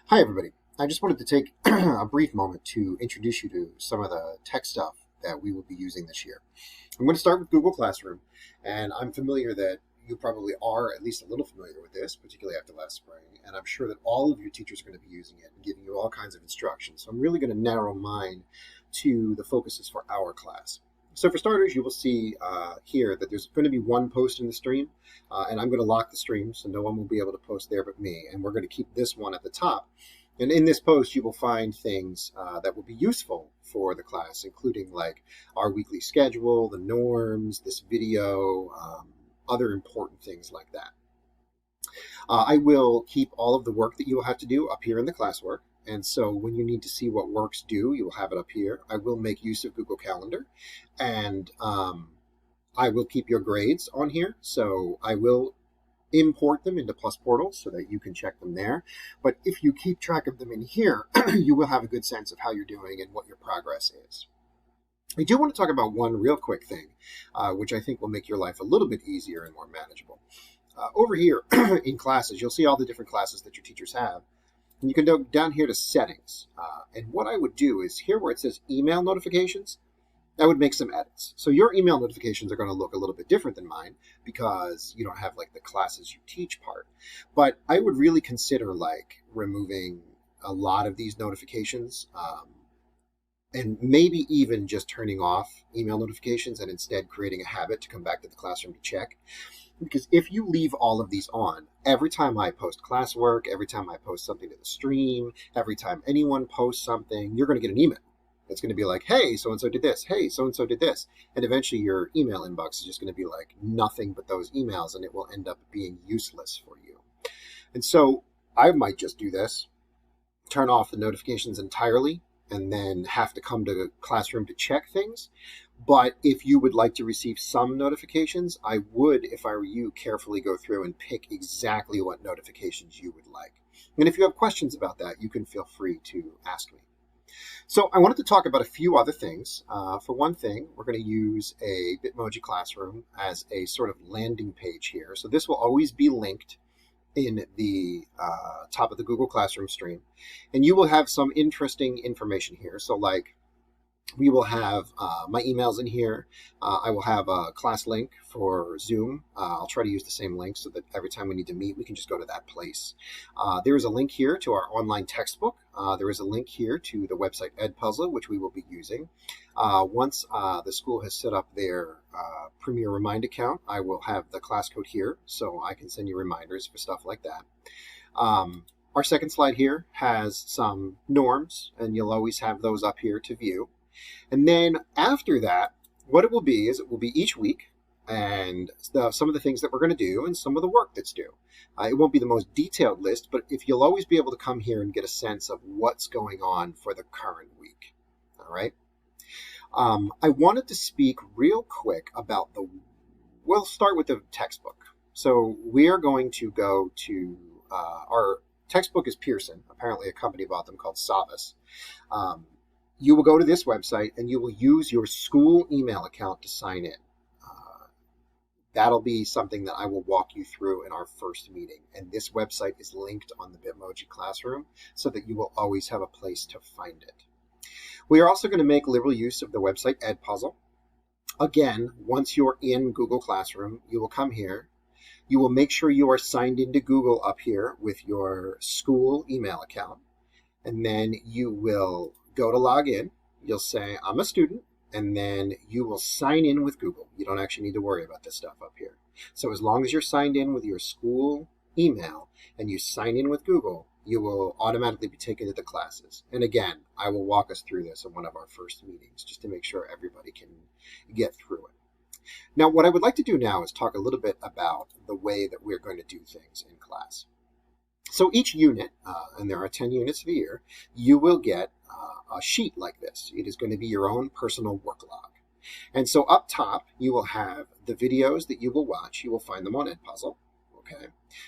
Hi, everybody. I just wanted to take a brief moment to introduce you to some of the tech stuff that we will be using this year. I'm going to start with Google Classroom, and I'm familiar that you probably are at least a little familiar with this, particularly after last spring, and I'm sure that all of your teachers are going to be using it and giving you all kinds of instructions. So I'm really going to narrow mine to the focuses for our class. So for starters, you will see here that there's going to be one post in the stream, and I'm going to lock the stream so no one will be able to post there but me, and we're going to keep this one at the top. And in this post, you will find things that will be useful for the class, including like our weekly schedule, the norms, this video, other important things like that. I will keep all of the work that you will have to do up here in the classwork. And so when you need to see what works do, you will have it up here. I will make use of Google Calendar, and I will keep your grades on here. So I will import them into Plus Portal so that you can check them there. But if you keep track of them in here, you will have a good sense of how you're doing and what your progress is. I do want to talk about one real quick thing, which I think will make your life a little bit easier and more manageable. Over here in classes, you'll see all the different classes that your teachers have. And you can go down here to settings. And what I would do is here where it says email notifications, I would make some edits. So your email notifications are going to look a little bit different than mine because you don't have like the classes you teach part. But I would really consider like removing a lot of these notifications, and maybe even just turning off email notifications and instead creating a habit to come back to the classroom to check. Because if you leave all of these on, every time I post classwork, every time I post something to the stream, every time anyone posts something, you're going to get an email. It's going to be like, hey, so-and-so did this. Hey, so-and-so did this. And eventually your email inbox is just going to be like nothing but those emails, and it will end up being useless for you. And so I might just do this, turn off the notifications entirely, and then have to come to the classroom to check things. But if you would like to receive some notifications, I would, if I were you, carefully go through and pick exactly what notifications you would like. And if you have questions about that, you can feel free to ask me. So I wanted to talk about a few other things. For one thing, we're going to use a Bitmoji Classroom as a sort of landing page here. So this will always be linked in the top of the Google Classroom stream. And you will have some interesting information here. So like we will have my emails in here. I will have a class link for Zoom. I'll try to use the same link so that every time we need to meet, we can just go to that place. There is a link here to our online textbook. There is a link here to the website Edpuzzle, which we will be using. Once the school has set up their Premier Remind account, I will have the class code here, so I can send you reminders for stuff like that. Our second slide here has some norms, and you'll always have those up here to view. And then after that, what it will be is it will be each week and some of the things that we're going to do and some of the work that's due. It won't be the most detailed list, but if you'll always be able to come here and get a sense of what's going on for the current week. All right. I wanted to speak real quick about we'll start with the textbook. So we are going to go to our textbook is Pearson. Apparently a company bought them called Savas. You will go to this website and you will use your school email account to sign in. That'll be something that I will walk you through in our first meeting. And this website is linked on the Bitmoji Classroom so that you will always have a place to find it. We are also going to make liberal use of the website Edpuzzle. Again, once you're in Google Classroom, you will come here. You will make sure you are signed into Google up here with your school email account. And then you will go to log in. You'll say, I'm a student, and then you will sign in with Google. You don't actually need to worry about this stuff up here. So as long as you're signed in with your school email and you sign in with Google, you will automatically be taken to the classes. And again, I will walk us through this in one of our first meetings just to make sure everybody can get through it. Now, what I would like to do now is talk a little bit about the way that we're going to do things in class. So each unit, and there are 10 units of the year, you will get a sheet like this. It is going to be your own personal work log. And so up top, you will have the videos that you will watch. You will find them on Edpuzzle. Okay.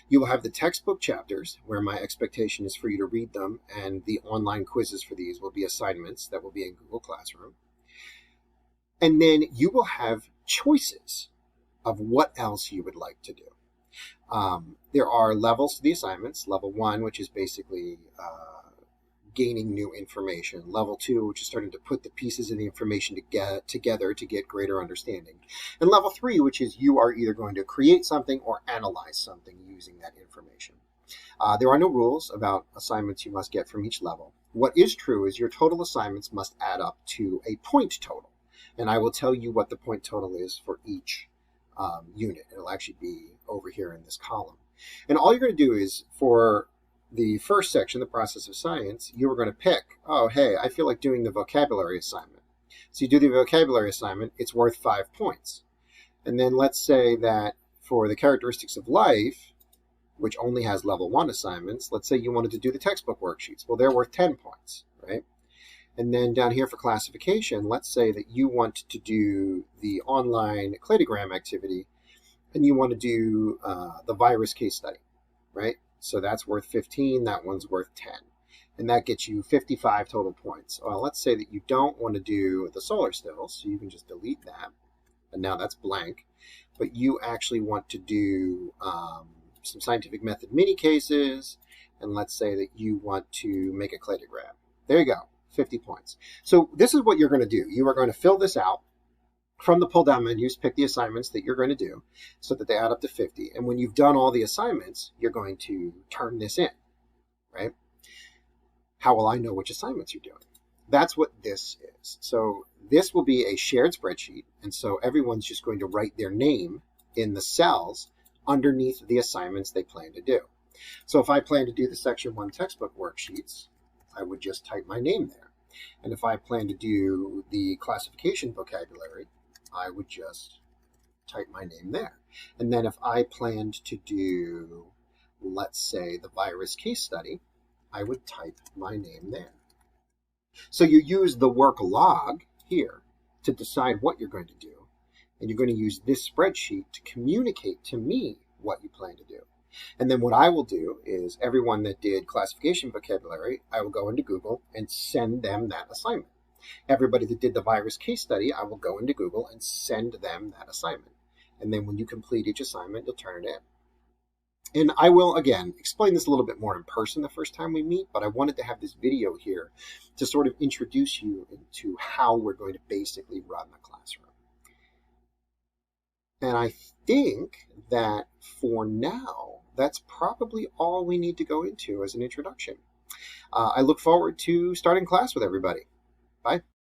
You will have the textbook chapters where my expectation is for you to read them, and the online quizzes for these will be assignments that will be in Google Classroom. And then you will have choices of what else you would like to do. There are levels to the assignments. Level 1, which is basically gaining new information. Level 2, which is starting to put the pieces of the information together to get greater understanding. And level 3, which is you are either going to create something or analyze something using that information. There are no rules about assignments you must get from each level. What is true is your total assignments must add up to a point total. And I will tell you what the point total is for each unit. It'll actually be over here in this column. And all you're going to do is, for the first section, the process of science, you are going to pick, oh, hey, I feel like doing the vocabulary assignment. So you do the vocabulary assignment, it's worth 5 points. And then let's say that for the characteristics of life, which only has level 1 assignments, let's say you wanted to do the textbook worksheets. Well, they're worth 10 points, right? And then down here for classification, let's say that you want to do the online cladogram activity and you want to do the virus case study, right? So that's worth 15, that one's worth 10. And that gets you 55 total points. Well, let's say that you don't want to do the solar stills, so you can just delete that. And now that's blank. But you actually want to do some scientific method mini cases, and let's say that you want to make a cladogram. There you go, 50 points. So this is what you're going to do. You are going to fill this out from the pull-down menus, pick the assignments that you're going to do so that they add up to 50. And when you've done all the assignments, you're going to turn this in, right? How will I know which assignments you're doing? That's what this is. So this will be a shared spreadsheet, and so everyone's just going to write their name in the cells underneath the assignments they plan to do. So if I plan to do the section 1 textbook worksheets, I would just type my name there. And if I plan to do the classification vocabulary, I would just type my name there. And then if I planned to do, let's say, the virus case study, I would type my name there. So you use the work log here to decide what you're going to do. And you're going to use this spreadsheet to communicate to me what you plan to do. And then what I will do is everyone that did classification vocabulary, I will go into Google and send them that assignment. Everybody that did the virus case study, I will go into Google and send them that assignment. And then when you complete each assignment, you'll turn it in. And I will, again, explain this a little bit more in person the first time we meet, but I wanted to have this video here to sort of introduce you into how we're going to basically run the classroom. And I think that for now, that's probably all we need to go into as an introduction. I look forward to starting class with everybody. Bye.